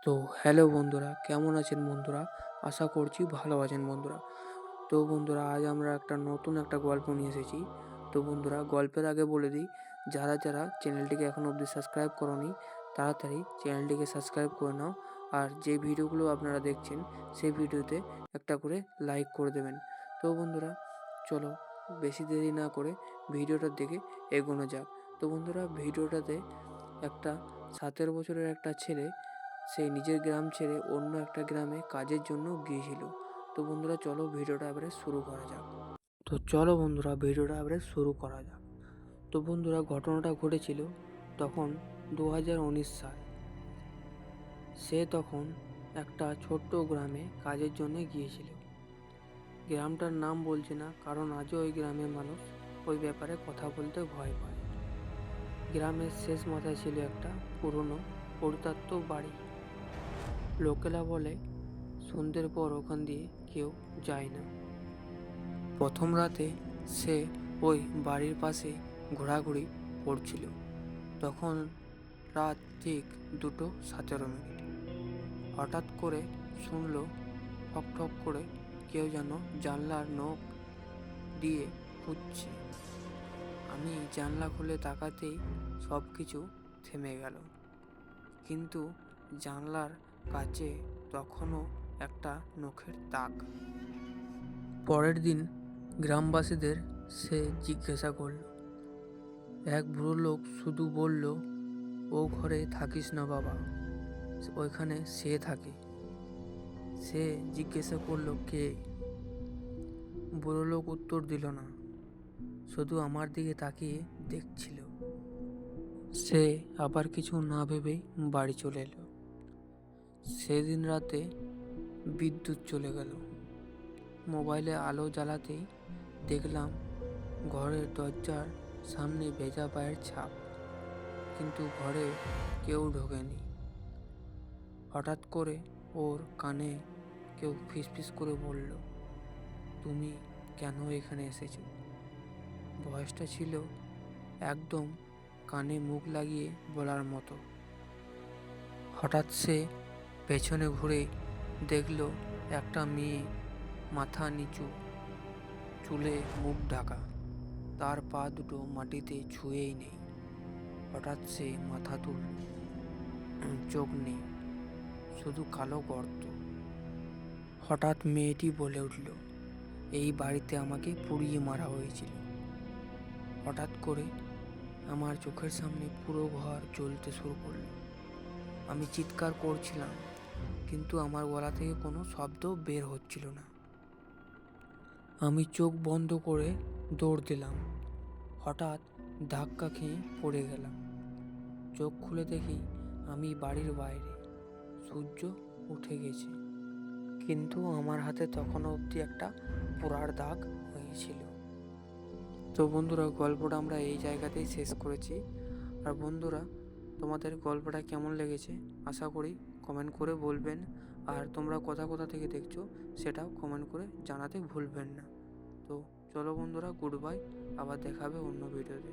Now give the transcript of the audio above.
তো হ্যালো বন্ধুরা, কেমন আছেন বন্ধুরা? আশা করছি ভালো আছেন বন্ধুরা। তো বন্ধুরা, আজ আমরা নতুন একটা গল্প নিয়ে এসেছি। তো বন্ধুরা, গল্পের আগে বলে দিই, যারা যারা চ্যানেলটিকে এখনও অবধি সাবস্ক্রাইব করোনি তাড়াতাড়ি চ্যানেলটিকে সাবস্ক্রাইব করে নাও। আর যে ভিডিওগুলো আপনারা দেখছেন সেই ভিডিওতে একটা করে লাইক করে দেবেন। তো বন্ধুরা, চলো বেশি দেরি না করে ভিডিওটার দিকে এগোনো যাক। তো বন্ধুরা, ভিডিওটাতে একটা 17 বছরের একটা ছেলে সেই নিজের গ্রাম ছেড়ে অন্য একটা গ্রামে কাজের জন্য গিয়েছিল। তো বন্ধুরা, চলো ভিডিওটা এবারে শুরু করা যাক। তো বন্ধুরা, ঘটনাটা ঘটেছিল তখন 2019 সাল। সে তখন একটা ছোট্ট গ্রামে কাজের জন্য গিয়েছিল। গ্রামটার নাম বলছে না, কারণ আজও ওই গ্রামের মানুষ ওই ব্যাপারে কথা বলতে ভয় পায়। গ্রামের শেষ মাথায় ছিল একটা পুরনো পরিত্যক্ত বাড়ি। লোকেরা বলে সন্ধ্যের পর ওখান দিয়ে কেউ যায় না। প্রথম রাতে সে ওই বাড়ির পাশে ঘোরাঘুরি করছিল। তখন রাত ঠিক 2:17। হঠাৎ করে শুনল ঠক ঠক করে কেউ যেন জানলার নখ দিয়ে খুঁজছে। আমি জানলা খুলে তাকাতেই সব কিছু থেমে গেল। কিন্তু জানলার কাছে তখনও একটা নখের দাগ। পরের দিন গ্রামবাসীদের সে জিজ্ঞাসা করল। এক বুড়ো লোক শুধু বলল, ও ঘরে থাকিস না বাবা, ওইখানে সে থাকে। সে জিজ্ঞাসা করল, কে? বুড়ো লোক উত্তর দিল না, শুধু আমার দিকে তাকিয়ে দেখছিল। সে আবার কিছু না ভেবেই বাড়ি চলে এলো। সেদিন রাতে বিদ্যুৎ চলে গেল। মোবাইলে আলো জ্বালাতেই দেখলাম ঘরের দরজার সামনে ভেজা পায়ের ছাপ, কিন্তু ঘরে কেউ ঢোকেনি। হঠাৎ করে ওর কানে কেউ ফিসফিস করে বলল, তুমি কেন এখানে এসেছো? ভয়েসটা ছিল একদম কানে মুখ লাগিয়ে বলার মতো। হঠাৎ সে পেছনে ঘুরে দেখল একটা মেয়ে, মাথা নিচু, চুলে মুখ ঢাকা, তার পা দুটো মাটিতে ছুঁয়েই নেই। হঠাৎ সে মাথা তুলল, চোখ নেই, শুধু কালো গর্ত। হঠাৎ মেয়েটি বলে উঠল, এই বাড়িতে আমাকে পুড়িয়ে মারা হয়েছিল। হঠাৎ করে আমার চোখের সামনে পুরো ঘর জ্বলতে শুরু করলো। আমি চিৎকার করছিলাম, কিন্তু আমার গলা থেকে কোনো শব্দ বের হচ্ছিল না। আমি চোখ বন্ধ করে দৌড় দিলাম। হঠাৎ ধাক্কা খেয়ে পড়ে গেলাম। চোখ খুলে দেখি আমি বাড়ির বাইরে। সূর্য উঠে গেছে, কিন্তু আমার হাতে তখনও অবধি একটা পোড়ার দাগ হয়েছিল। তো বন্ধুরা, গল্পটা আমরা এই জায়গাতেই শেষ করেছি। আর বন্ধুরা, তোমাদের গল্পটা কেমন লেগেছে আশা করি কমেন্ট করে বলবেন। আর তোমরা কোথা কোথা থেকে দেখছো সেটাও কমেন্ট করে জানাতে ভুলবেন না। তো চলো বন্ধুরা, গুড বাই, আবার দেখা হবে অন্য ভিডিওতে।